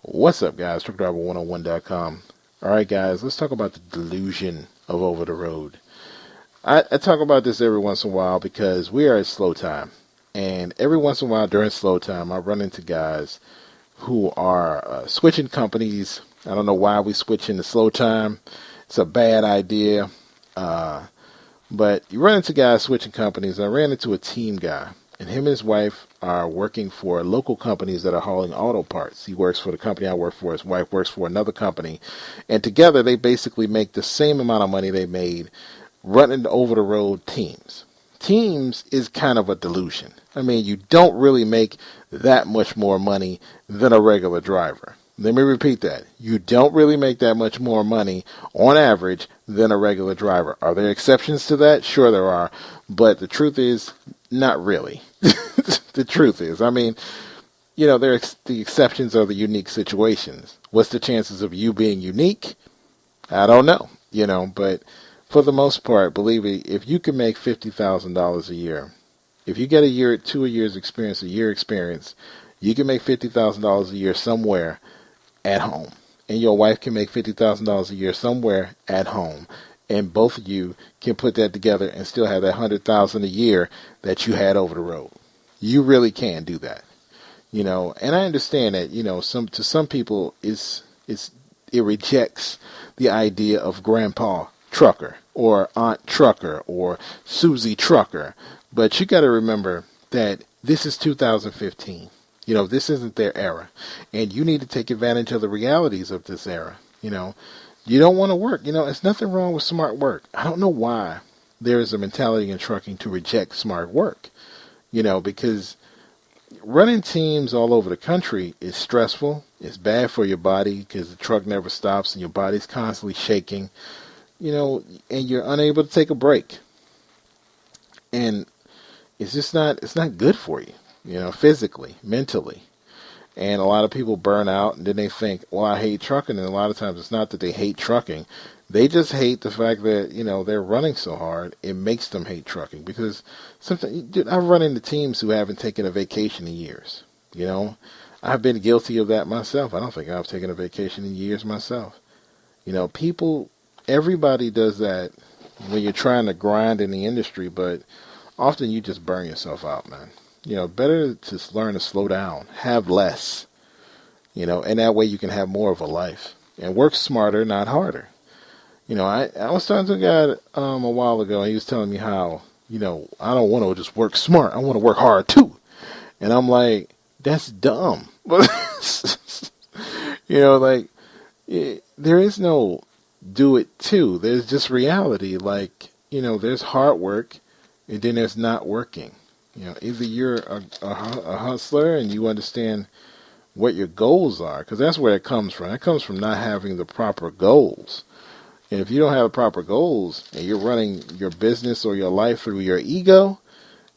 What's up, guys? TruckDriver101.com. All right, guys, let's talk about the delusion of over the road. I talk about this every once in a while because we are at slow time. And every once in a while during slow time, I run into guys who are switching companies. I don't know why we switch into slow time. It's a bad idea. But you run into guys switching companies. I ran into a team guy, and him and his wife are working for local companies that are hauling auto parts. He works for the company I work for. His wife works for another company. And together they basically make the same amount of money they made running over-the-road teams. Teams is kind of a delusion. I mean, you don't really make that much more money than a regular driver. Let me repeat that. You don't really make that much more money on average than a regular driver. Are there exceptions to that? Sure there are. But the truth is, not really. The truth is, I mean, the exceptions are the unique situations. What's the chances of you being unique? I don't know, but for the most part, believe me, if you can make $50,000 a year, if you get a year, 2 years experience, a year experience, you can make $50,000 a year somewhere at home. And your wife can make $50,000 a year somewhere at home. And both of you can put that together and still have that $100,000 a year that you had over the road. You really can do that. And I understand that, to some people it rejects the idea of grandpa trucker or aunt trucker or Susie trucker. But you got to remember that this is 2015. This isn't their era. And you need to take advantage of the realities of this era. You don't want to work. It's nothing wrong with smart work. I don't know why there is a mentality in trucking to reject smart work. Because running teams all over the country is stressful. It's bad for your body because the truck never stops and your body's constantly shaking, and you're unable to take a break. And it's not good for you, physically, mentally. And a lot of people burn out and then they think, well, I hate trucking. And a lot of times it's not that they hate trucking. They just hate the fact that, they're running so hard. It makes them hate trucking because sometimes, dude, I've run into teams who haven't taken a vacation in years. I've been guilty of that myself. I don't think I've taken a vacation in years myself. Everybody does that when you're trying to grind in the industry, but often you just burn yourself out, man. Better to learn to slow down, have less, and that way you can have more of a life and work smarter, not harder. I was talking to a guy a while ago, and he was telling me how, I don't want to just work smart. I want to work hard too. And I'm like, that's dumb. There is no do it too. There's just reality. There's hard work and then there's not working. Either you're a hustler and you understand what your goals are, because that's where it comes from. It comes from not having the proper goals. And if you don't have the proper goals and you're running your business or your life through your ego,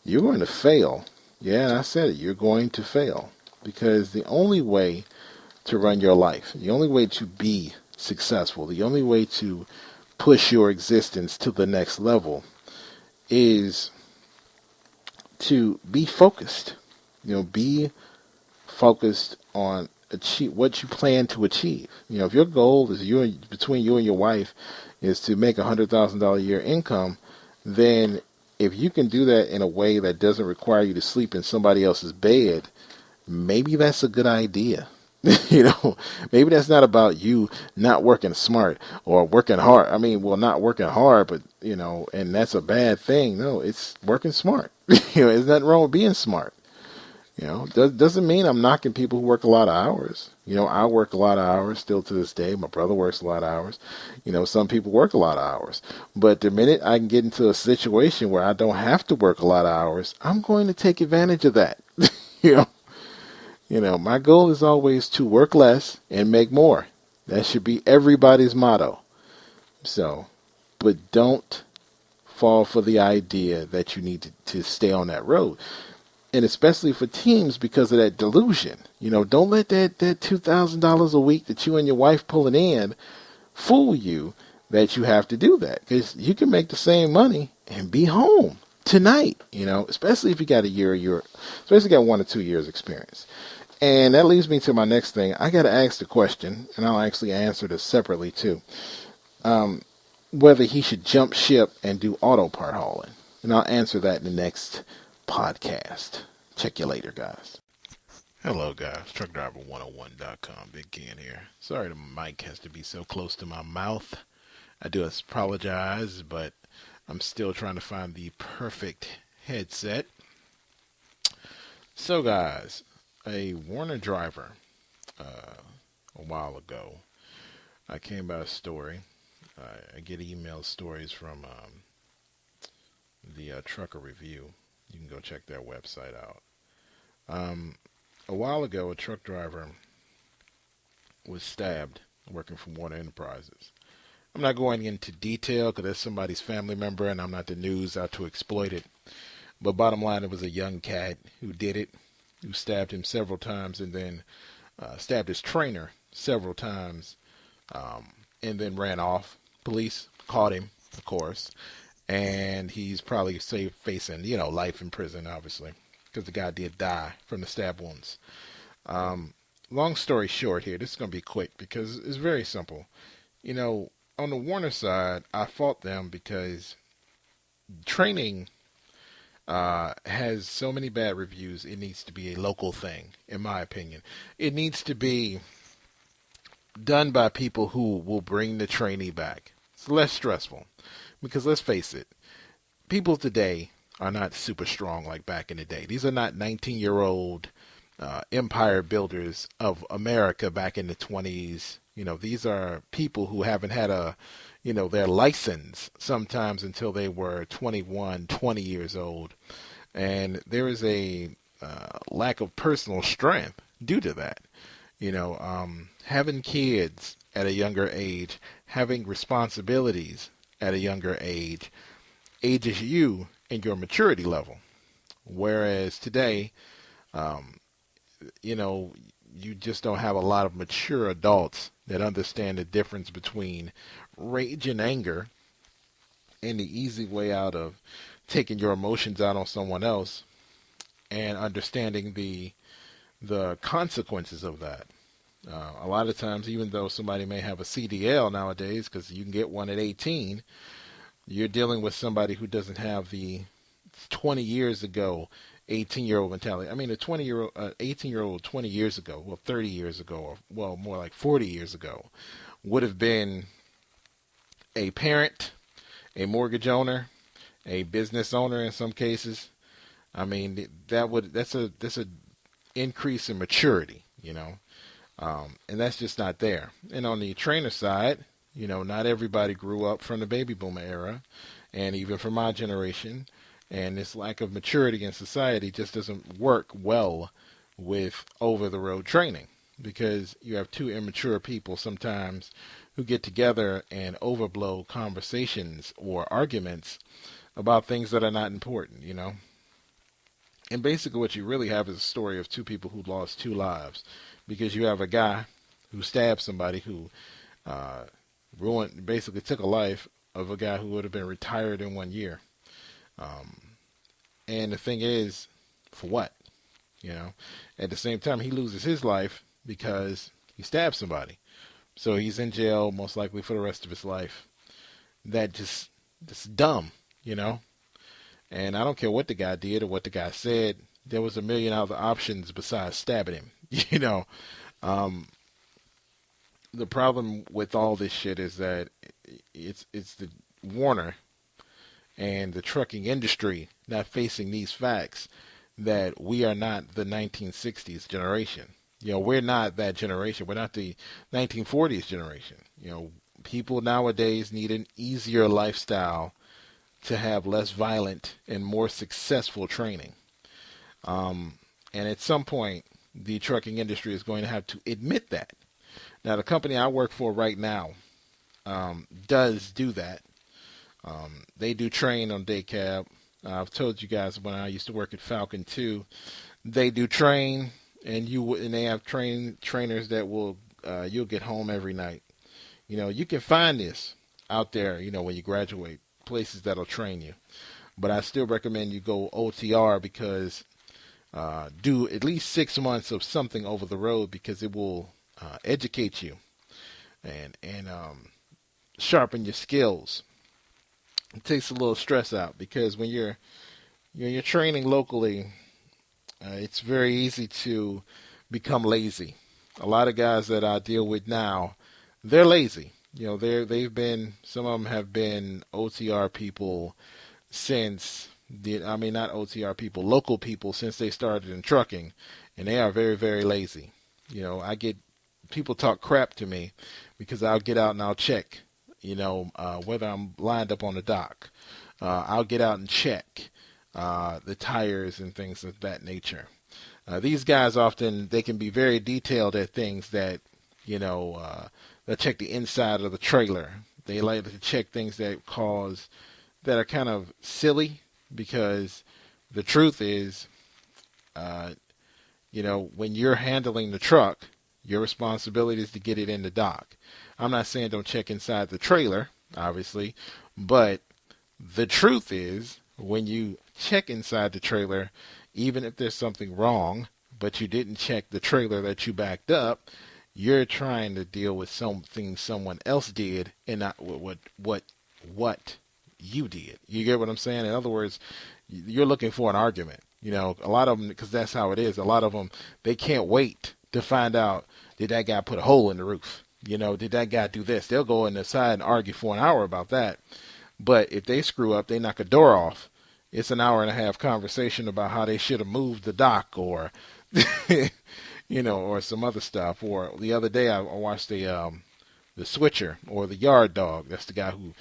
you're going to fail. Yeah, I said it. You're going to fail. Because the only way to run your life, the only way to be successful, the only way to push your existence to the next level is to be focused. Be focused on what you plan to achieve. If your goal is between you and your wife is to make $100,000 a year income, then if you can do that in a way that doesn't require you to sleep in somebody else's bed, maybe that's a good idea. Maybe that's not about you not working smart or working hard. I mean, well, not working hard, but, and that's a bad thing. No, it's working smart. There's nothing wrong with being smart. Doesn't mean I'm knocking people who work a lot of hours. I work a lot of hours still to this day. My brother works a lot of hours. Some people work a lot of hours. But the minute I can get into a situation where I don't have to work a lot of hours, I'm going to take advantage of that. My goal is always to work less and make more. That should be everybody's motto. But don't fall for the idea that you need to stay on that road. And especially for teams because of that delusion. Don't let that $2,000 a week that you and your wife pulling in fool you that you have to do that. Because you can make the same money and be home tonight, especially if you got especially got 1 or 2 years experience. And that leads me to my next thing. I got to ask the question, and I'll actually answer this separately too. Um, Whether he should jump ship and do auto part hauling. And I'll answer that in the next podcast. Check you later, guys. Hello, guys. TruckDriver101.com. Big Ken here. Sorry the mic has to be so close to my mouth. I do apologize, but I'm still trying to find the perfect headset. So, guys, a Werner driver a while ago, I came by a story. I get email stories from the Trucker Review. You can go check their website out. A while ago, a truck driver was stabbed working for Warner Enterprises. I'm not going into detail because that's somebody's family member and I'm not the news out to exploit it. But bottom line, it was a young cat who did it, who stabbed him several times and then stabbed his trainer several times and then ran off. Police caught him, of course, and he's probably facing, life in prison, obviously, because the guy did die from the stab wounds. Long story short here, this is going to be quick because it's very simple. On the Warner side, I fault them because training has so many bad reviews. It needs to be a local thing, in my opinion. It needs to be done by people who will bring the trainee back. It's less stressful because let's face it, people today are not super strong like back in the day. These are not 19-year-old empire builders of America back in the 20s. These are people who haven't had their license sometimes until they were 21, 20 years old. And there is a lack of personal strength due to that. Having kids at a younger age, having responsibilities at a younger age, ages you in your maturity level. Whereas today, you just don't have a lot of mature adults that understand the difference between rage and anger and the easy way out of taking your emotions out on someone else and understanding the consequences of that. A lot of times, even though somebody may have a CDL nowadays, because you can get one at 18, you're dealing with somebody who doesn't have the 20 years ago 18-year-old mentality. I mean, a 18-year-old 20 years ago, 30 years ago, or more like 40 years ago, would have been a parent, a mortgage owner, a business owner in some cases. I mean, that's a increase in maturity, and that's just not there. And on the trainer side, not everybody grew up from the baby boomer era, and even from my generation. And this lack of maturity in society just doesn't work well with over-the-road training because you have two immature people sometimes who get together and overblow conversations or arguments about things that are not important, And basically what you really have is a story of two people who lost two lives because you have a guy who stabbed somebody who basically took a life of a guy who would have been retired in 1 year. And the thing is, for what? At the same time, he loses his life because he stabbed somebody. So he's in jail most likely for the rest of his life. That's dumb, And I don't care what the guy did or what the guy said. There was a million other options besides stabbing him, The problem with all this shit is that it's the Warner and the trucking industry not facing these facts that we are not the 1960s generation. We're not that generation. We're not the 1940s generation. People nowadays need an easier lifestyle to have less violent and more successful training. And at some point, the trucking industry is going to have to admit that. Now, the company I work for right now does do that. They do train on day cab. I've told you guys when I used to work at Falcon 2, they do train, and they have trainers that will you'll get home every night. You can find this out there. When you graduate, places that'll train you. But I still recommend you go OTR because do at least 6 months of something over the road, because it will educate you and sharpen your skills. It takes a little stress out, because when you're training locally, it's very easy to become lazy. A lot of guys that I deal with now, they're lazy. Some of them have been OTR people since not OTR people, local people, since they started in trucking, and they are very, very lazy. I get people talk crap to me because I'll get out and I'll check, whether I'm lined up on the dock. I'll get out and check the tires and things of that nature. These guys often, they can be very detailed at things that, they'll check the inside of the trailer. They like to check things that are kind of silly, because the truth is, when you're handling the truck, your responsibility is to get it in the dock. I'm not saying don't check inside the trailer, obviously, but the truth is, when you check inside the trailer, even if there's something wrong, but you didn't check the trailer that you backed up, you're trying to deal with something someone else did and not what you did. You get what I'm saying? In other words, you're looking for an argument. A lot of them, because that's how it is. A lot of them, they can't wait to find out, did that guy put a hole in the roof? Did that guy do this? They'll go in the side and argue for an hour about that. But if they screw up, they knock a door off, it's an hour and a half conversation about how they should have moved the dock, or, or some other stuff. Or the other day, I watched the switcher, or the yard dog. That's the guy who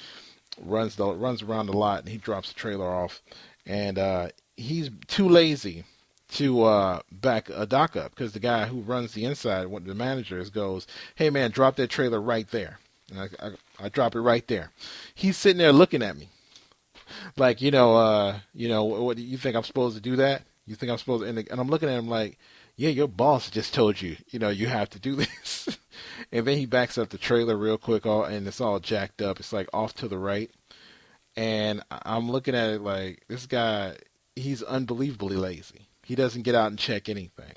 runs around a lot, and he drops the trailer off, and he's too lazy to back a dock up, because the guy who runs the inside, what the manager is, goes, "Hey man, drop that trailer right there." And I drop it right there. He's sitting there looking at me like, what do you think, I'm supposed to do that? You think I'm supposed to? And I'm looking at him like, yeah, your boss just told you, you have to do this. And then he backs up the trailer real quick, and it's all jacked up. It's like off to the right. And I'm looking at it like, this guy, he's unbelievably lazy. He doesn't get out and check anything,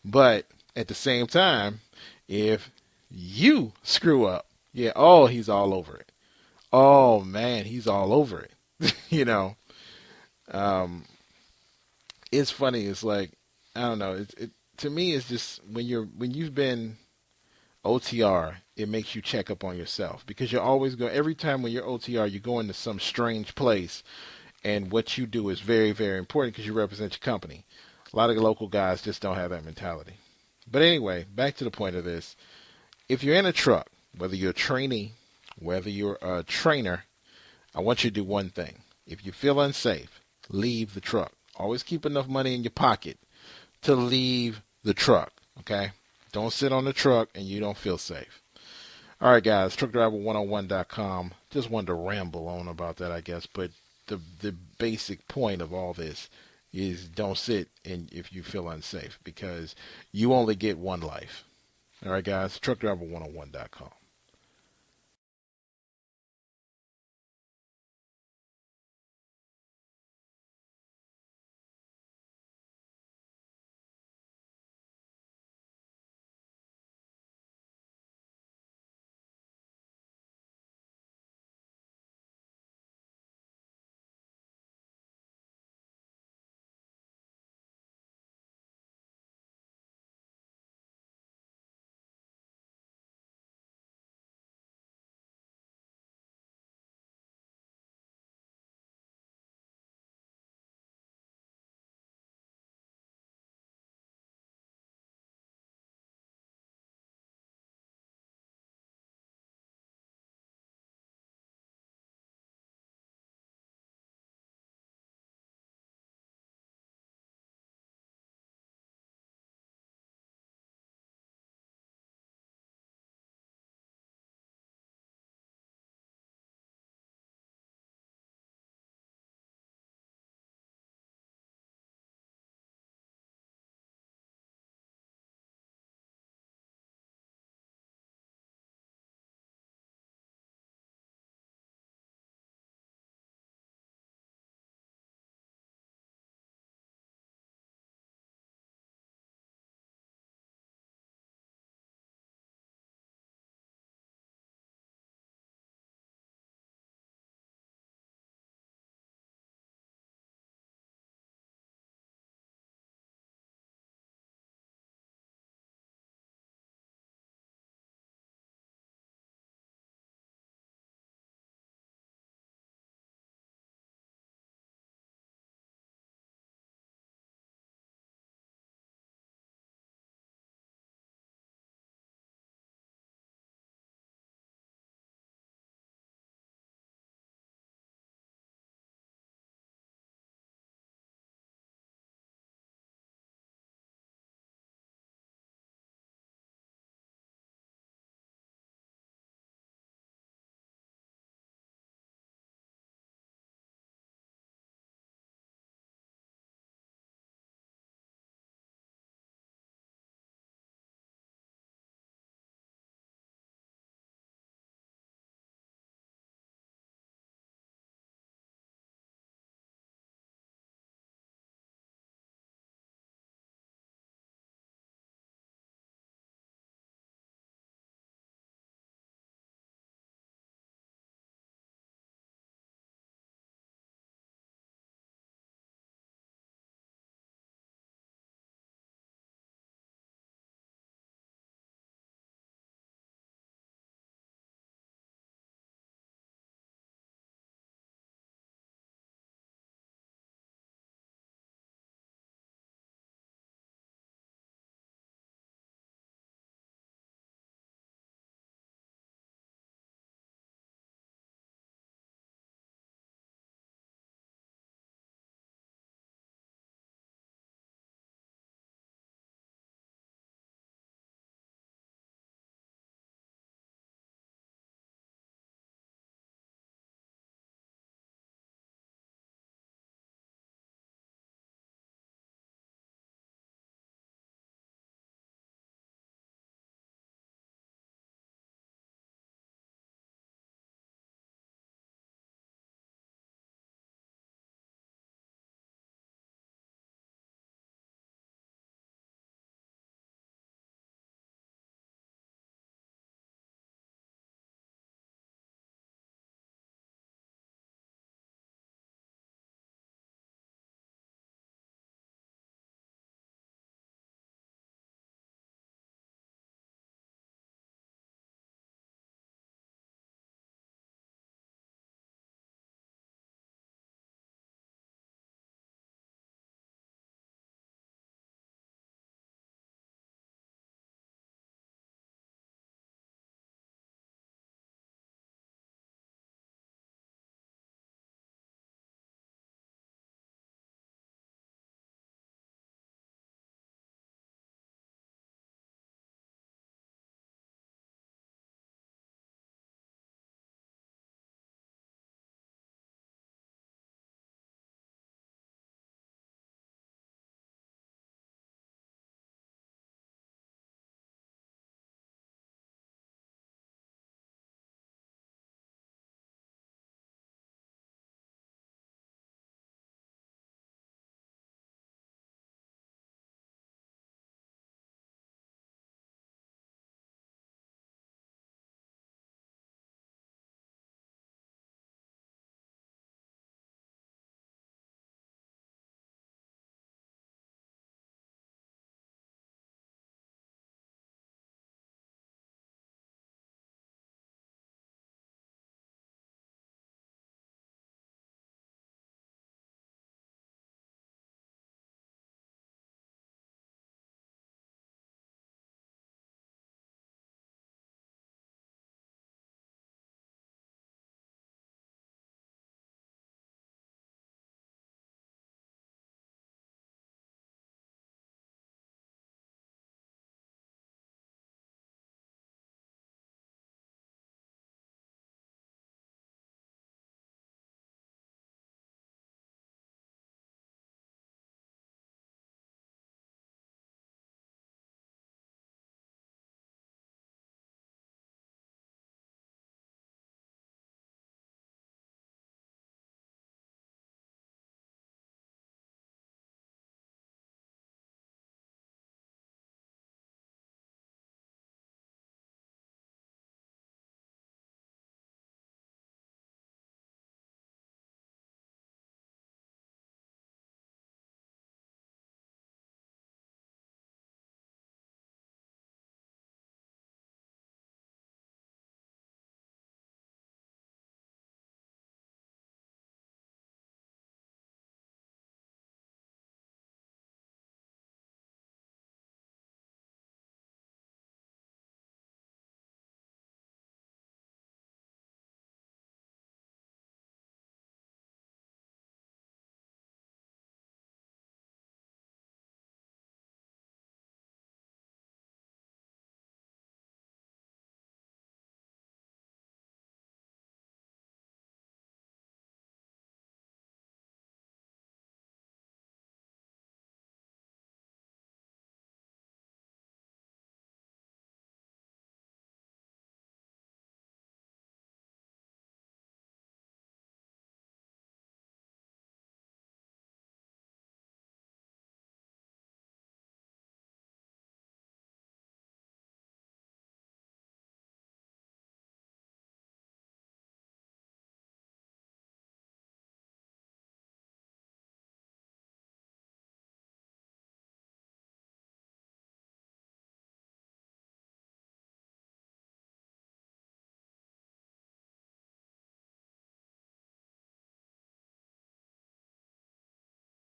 But at the same time, if you screw up, he's all over it. Oh man, he's all over it. It's funny. It's like, I don't know. To me, it's just when you've been OTR, it makes you check up on yourself, because you're always going. Every time when you're OTR, you go into some strange place, and what you do is very, very important, because you represent your company. A lot of the local guys just don't have that mentality. But anyway, back to the point of this. If you're in a truck, whether you're a trainee, whether you're a trainer, I want you to do one thing. If you feel unsafe, leave the truck. Always keep enough money in your pocket to leave the truck, okay? Don't sit on the truck and you don't feel safe. All right, guys, truckdriver101.com. Just wanted to ramble on about that, I guess, but the basic point of all this is, don't sit if you feel unsafe, because you only get one life. All right, guys, truckdriver101.com.